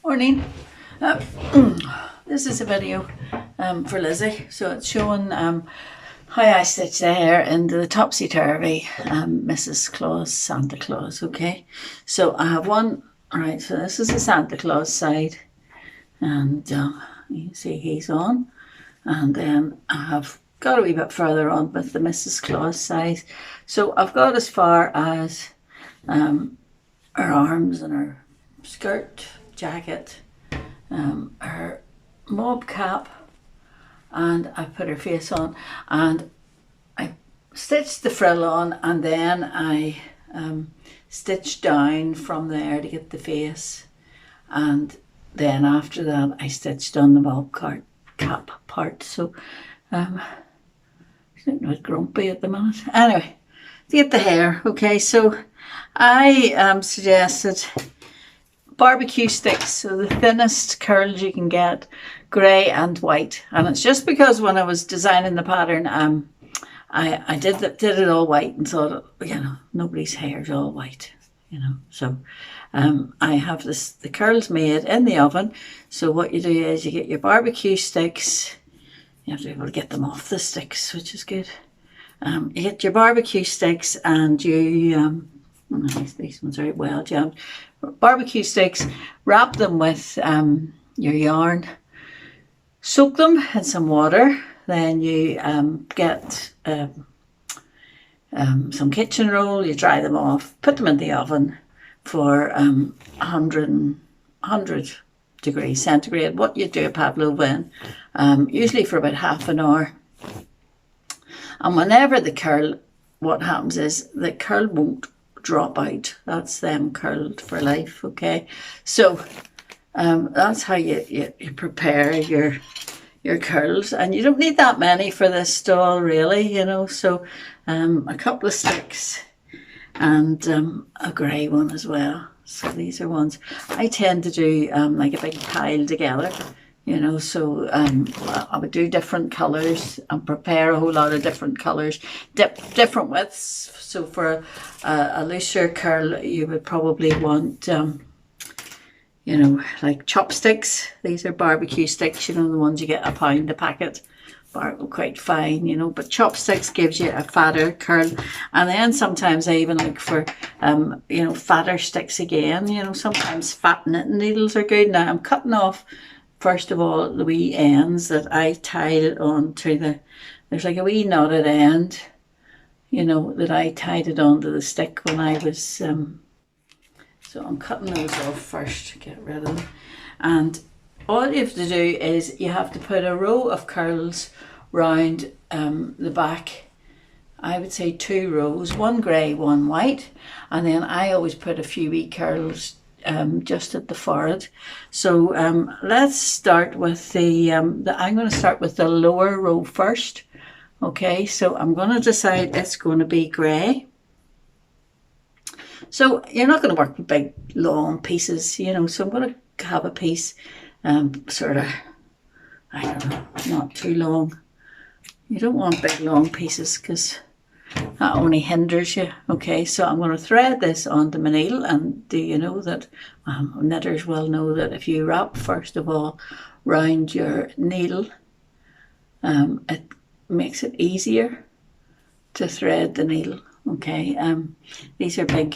Morning. This is a video for Lizzie. So it's showing how I stitch the hair into the Topsy Turvy Mrs. Claus, Santa Claus, okay? So I have one, alright, so this is the Santa Claus side, and you can see he's on, and then I have got a wee bit further on with the Mrs. Claus side. So I've got as far as her arms and her skirt, jacket, her mob cap, and I put her face on, and I stitched the frill on, and then I stitched down from there to get the face, and then after that I stitched on the mob cap part. So I'm a bit grumpy at the minute. Anyway, to get the hair, okay, so I suggested barbecue sticks, so the thinnest curls you can get, grey and white. And it's just because when I was designing the pattern, I did it all white and thought, you know, nobody's hair is all white, you know. So I have the curls made in the oven. So what you do is you get your barbecue sticks. You have to be able to get them off the sticks, which is good. You get your barbecue sticks, and you these ones are well jammed. Barbecue sticks, wrap them with your yarn, soak them in some water, then you get some kitchen roll, you dry them off, put them in the oven for 100 degrees centigrade, what you do a pavlova in, usually for about half an hour. And whenever the curl, what happens is the curl won't drop out. That's them curled for life, okay? So that's how you prepare your curls, and you don't need that many for this stall, really, you know. So a couple of sticks and a grey one as well. So these are ones I tend to do like a big pile together, you know. So I would do different colours and prepare a whole lot of different colours, different widths. So for a looser curl, you would probably want, you know, like chopsticks. These are barbecue sticks, you know, the ones you get £1 a packet. Quite fine, you know, but chopsticks gives you a fatter curl. And then sometimes I even look for, you know, fatter sticks again. You know, sometimes fat knitting needles are good. Now I'm cutting off, first of all, the wee ends that I tied it on to there's like a wee knotted end, you know, that I tied it onto the stick when I was, so I'm cutting those off first to get rid of them. And all you have to do is you have to put a row of curls round the back. I would say 2 rows, one grey, one white, and then I always put a few wee curls just at the forehead. So let's start with I'm going to start with the lower row first. Okay, so I'm going to decide it's going to be grey. So you're not going to work with big long pieces, you know, so I'm going to have a piece sort of, I don't know, not too long. You don't want big long pieces because that only hinders you. Okay, so I'm going to thread this onto my needle, and do you know that knitters will know that if you wrap first of all round your needle, it makes it easier to thread the needle. Okay, these are big.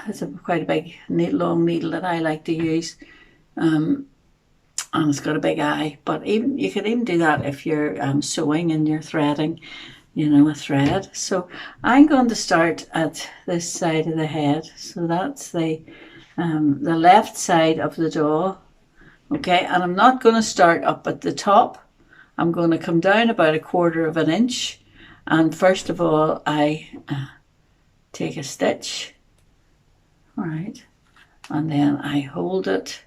It's quite a big long needle that I like to use, and it's got a big eye. But even you could even do that if you're sewing and you're threading, you know, a thread. So I'm going to start at this side of the head. So that's the left side of the doll. Okay, and I'm not going to start up at the top. I'm going to come down about 1/4 of an inch, and first of all I take a stitch, all right, and then I hold it.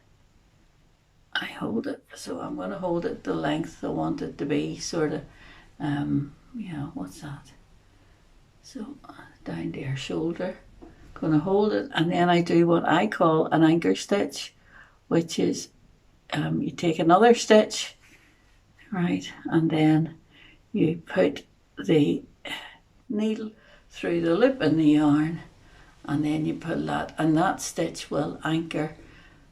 So I'm going to hold it the length I want it to be, sort of, yeah, what's that? So down to your shoulder, going to hold it, and then I do what I call an anchor stitch, which is you take another stitch, right, and then you put the needle through the loop in the yarn, and then you pull that, and that stitch will anchor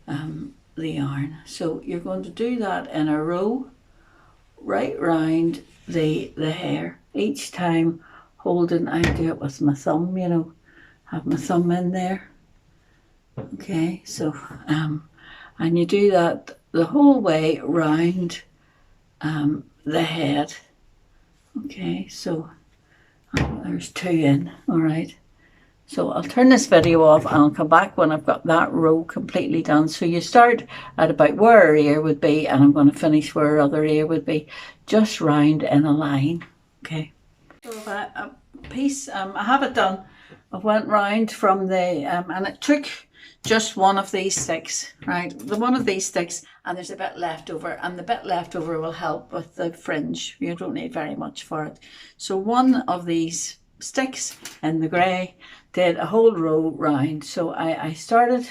the yarn. So you're going to do that in a row right round the hair each time, holding, I do it with my thumb, you know, have my thumb in there. Okay, so and you do that the whole way round the head. Okay, so there's 2 in. All right, so I'll turn this video off and I'll come back when I've got that row completely done. So you start at about where our ear would be, and I'm going to finish where our other ear would be, just round in a line. Okay, so a piece, I have it done. I went round from the and it took just one of these sticks, right? The one of these sticks, and there's a bit left over, and the bit left over will help with the fringe. You don't need very much for it. So one of these sticks in the grey did a whole row round. So I started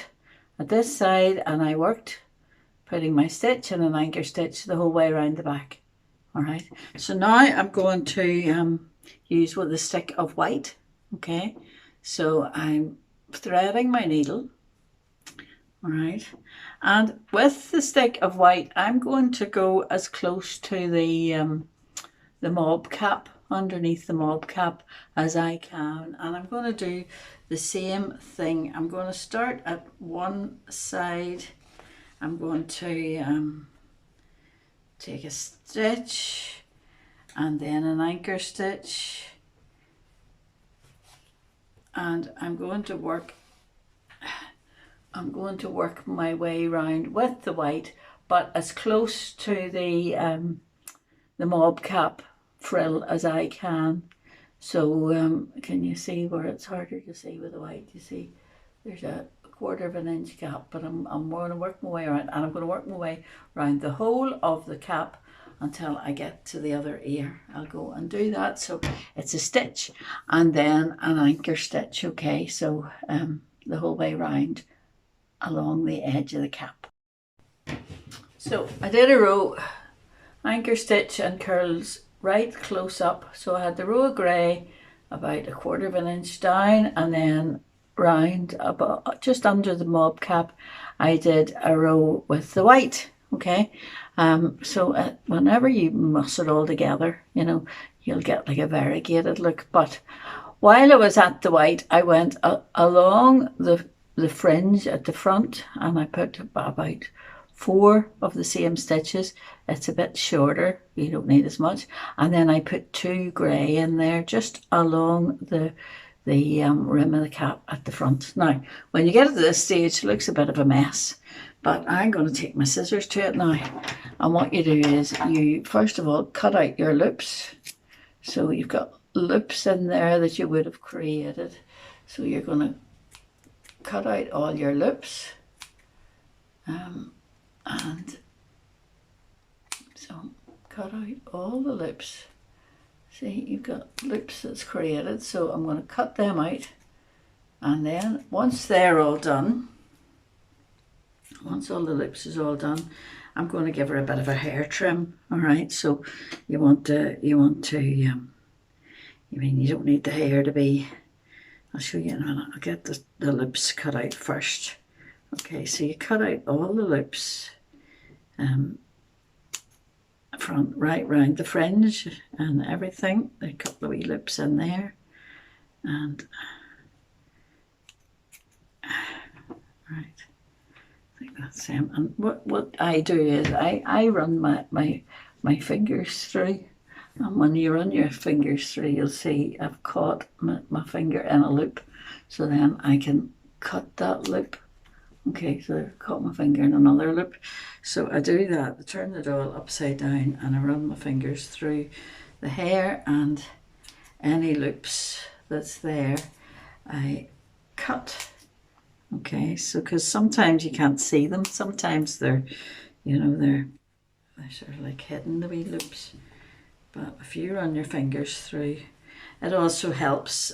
at this side and I worked putting my stitch and an anchor stitch the whole way around the back. All right, so now I'm going to use with the stick of white. Okay, so I'm threading my needle. All right, and with the stick of white, I'm going to go as close to the mob cap, underneath the mob cap, as I can, and I'm going to do the same thing. I'm going to start at one side. I'm going to take a stitch and then an anchor stitch, and I'm going to work my way round with the white, but as close to the mob cap frill as I can. So can you see where it's harder to see with the white? You see there's a 1/4 of an inch gap, but I'm going to work my way around, and I'm going to work my way around the whole of the cap until I get to the other ear. I'll go and do that. So it's a stitch and then an anchor stitch. Okay, so the whole way round along the edge of the cap. So I did a row, anchor stitch and curls right close up. So I had the row of grey about 1/4 of an inch down, and then round about just under the mob cap I did a row with the white. Okay, so whenever you muss it all together, you know, you'll get like a variegated look. But while I was at the white, I went along the fringe at the front, and I put about 4 of the same stitches. It's a bit shorter, you don't need as much, and then I put 2 grey in there just along the rim of the cap at the front. Now when you get to this stage, it looks a bit of a mess, but I'm going to take my scissors to it now, and what you do is you first of all cut out your loops. So you've got loops in there that you would have created, so you're going to cut out all your loops, and so cut out all the loops. See, you've got loops that's created, so I'm going to cut them out, and then once they're all done, once all the loops is all done, I'm going to give her a bit of a hair trim. All right, so you don't need the hair to be, I'll show you in a minute. I'll get the loops cut out first. Okay, so you cut out all the loops from right round the fringe and everything. A couple of wee loops in there, and right, I think that's him. And what I do is I run my fingers through. And when you run your fingers through, you'll see I've caught my finger in a loop. So then I can cut that loop. Okay, so I've caught my finger in another loop. So I do that, I turn the doll upside down, and I run my fingers through the hair, and any loops that's there, I cut. Okay, so because sometimes you can't see them. Sometimes they're, they're sort of like hidden, the wee loops. But if you run your fingers through, it also helps.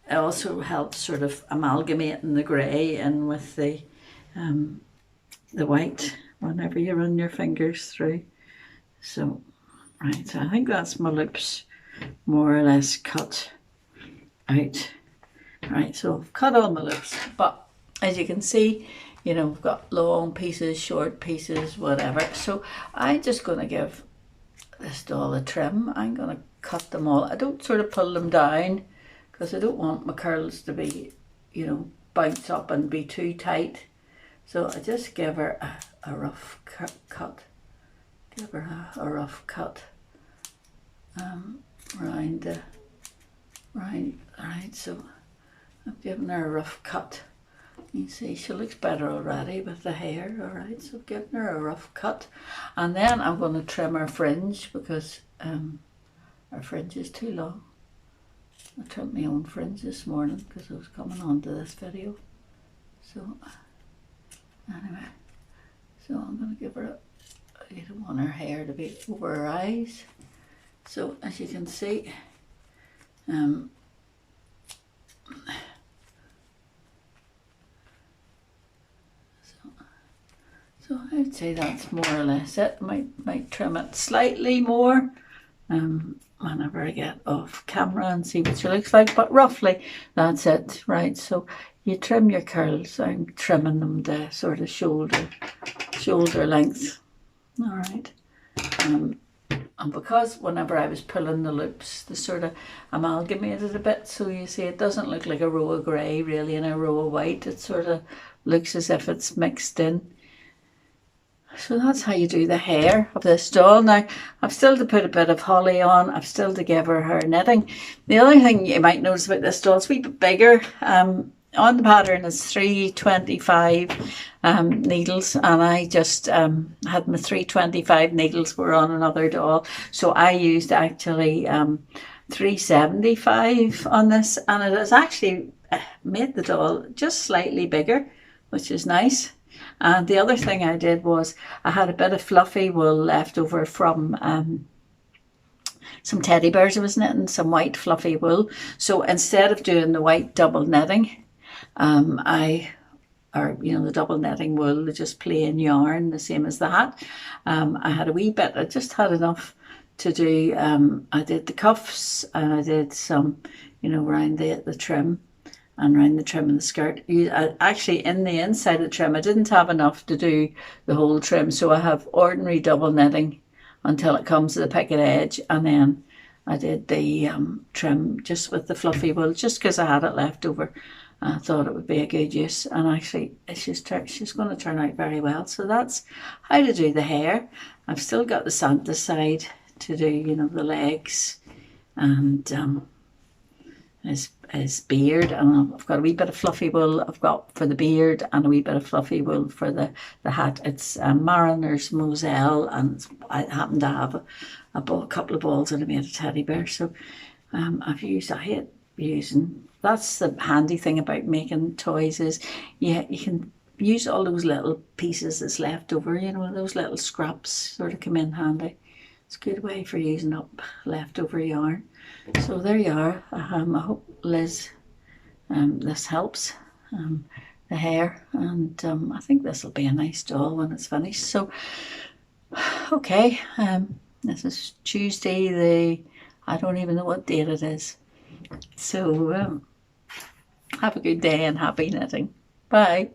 It also helps sort of amalgamating the grey in with the white whenever you run your fingers through. So, right, so I think that's my loops more or less cut out. Right, so I've cut all my loops, but as you can see, you know, we've got long pieces, short pieces, whatever. So I'm just going to give this doll a trim. I'm going to cut them all. I don't sort of pull them down because I don't want my curls to be, you know, bounce up and be too tight. So I just give her a rough cut. Give her a rough cut round. Alright, so I've given her a rough cut. You see, she looks better already with the hair. Alright, so I've given her a rough cut. And then I'm going to trim her fringe because her fringe is too long. I trimmed my own fringe this morning because I was coming on to this video. So, anyway, so I'm going to give her I don't want her hair to be over her eyes. So, as you can see, so I'd say that's more or less it. Might trim it slightly more whenever I get off camera and see what she looks like, but roughly that's it, right? So you trim your curls. I'm trimming them to sort of shoulder length. All right. And because whenever I was pulling the loops, they sort of amalgamated a bit, so you see it doesn't look like a row of grey really and a row of white. It sort of looks as if it's mixed in. So that's how you do the hair of this doll. Now, I've still to put a bit of holly on. I've still to give her knitting. The other thing you might notice about this doll, it's a wee bit bigger. On the pattern is 325 needles, and I just had my 325 needles were on another doll, so I used actually 375 on this, and it has actually made the doll just slightly bigger, which is nice. And the other thing I did was I had a bit of fluffy wool left over from some teddy bears I was knitting, some white fluffy wool. So instead of doing the white double knitting, the double netting wool, just plain yarn, the same as the hat. I had a wee bit, I just had enough to do, I did the cuffs and I did some, around the trim and around the trim of the skirt. Actually, in the inside of the trim, I didn't have enough to do the whole trim, so I have ordinary double knitting until it comes to the picket edge, and then I did the trim just with the fluffy wool, just because I had it left over. I thought it would be a good use, and actually she's going to turn out very well. So that's how to do the hair. I've still got the Santa side to do, the legs and his beard, and I've got a wee bit of fluffy wool I've got for the beard and a wee bit of fluffy wool for the hat. It's Mariner's Moselle, and I happen to have a couple of balls and I made a teddy bear. So I hate using. That's the handy thing about making toys is you can use all those little pieces that's left over, those little scraps sort of come in handy. It's a good way for using up leftover yarn. So there you are. I hope, Liz, this helps, the hair, and I think this will be a nice doll when it's finished. So, okay, this is Tuesday, I don't even know what date it is. So, have a good day and happy knitting. Bye.